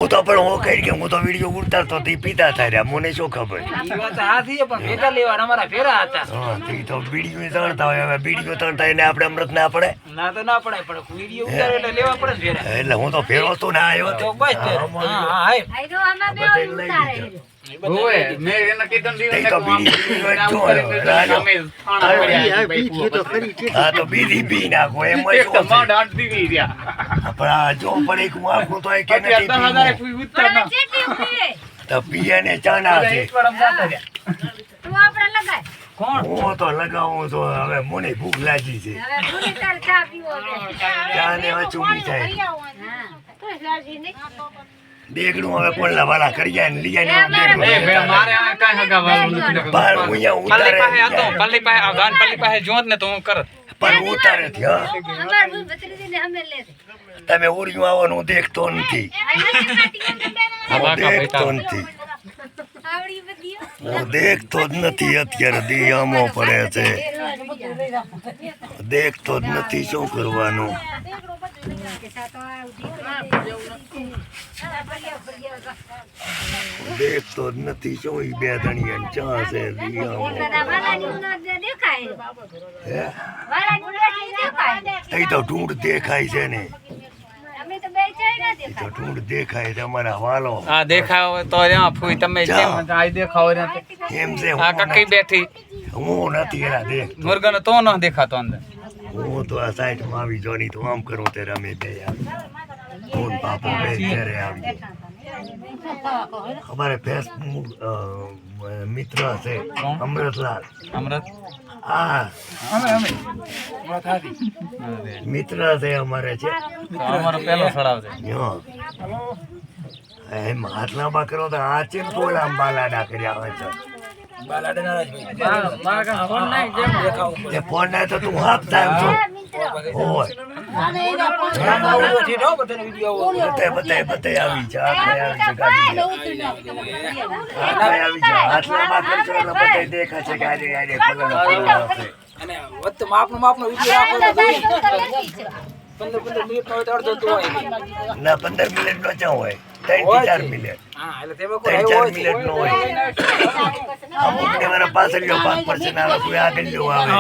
હું તો પણ હું કહી કે હું તો વિડીયો ઉતારતો તે પીતા થાય મને શું ખબર તે તો વિડીયો તણતા હોય હવે વિડીયો તણતા એને આપણે અમૃત ના પડે એટલે હું તો ફેરો તો ના આવ્યો તો બીજી બી નાખો એમ જો પણ એક આખું તો કે પીએ ને ચાના છે હું તો લગાવું તો હવે મને ભૂખ લાગી છે ચા ને ચૂમી થાય દેગડું હવે કોલ્લા વાળા કરી જાય ને લઈ જાય મારે આ કાઈ હગાવાનું નથી બાર ઉયા ઉતારે પલ્લી પાસે આવગાન પલ્લી પાસે જોત ને તો હું કરત પણ ઉતારે થી તમે ઉર્યું આવવાનું દેખતો નથી દેખતો નથી હું દેખતો જ નથી અત્યારે દિયામો પડે છે દેખતો જ નથી શું કરવાનું દેખતો જ નથી શું ઈ બે ધણિયા ચા છે એ તો ઢૂંઢ દેખાય છે ને તો ઢૂંઢ દેખાય છે અમારા વાલો આ દેખાવ તો યા ફૂઈ તમે જેમ આ દેખાવ રે એમ છે આ કક્કી બેઠી હું નથી એના દેખ મુર્ગન તો ન દેખાતો અંદર હું તો આ સાઈડ માં આવી જોની તો આમ કરું તે રમે બે ફોન પાપો બે ઘરે આવી અમારે ફેસબુક મિત્ર છે અમૃતલાલ અમૃત હા અમે મિત્ર છે અમારે છે અમારો પહેલો સડાવ છે એમ હાથ લાંબા કરો તો આ ચેમ તો લાંબા લાડા કર્યા હોય છે ફોન ના તો તું હાફ થાય છો બધે આવી જા આવી જા હાથ લાંબા કરશો એટલે બધે દેખા છે ગાડી ગાડી ના 15 મિનિટ નો ચા હોય 3 થી 4 મિનિટ 3-4 મિનિટ નો હોય અમુક ને મારા પાછળ 5% આવે કોઈ આગળ આવે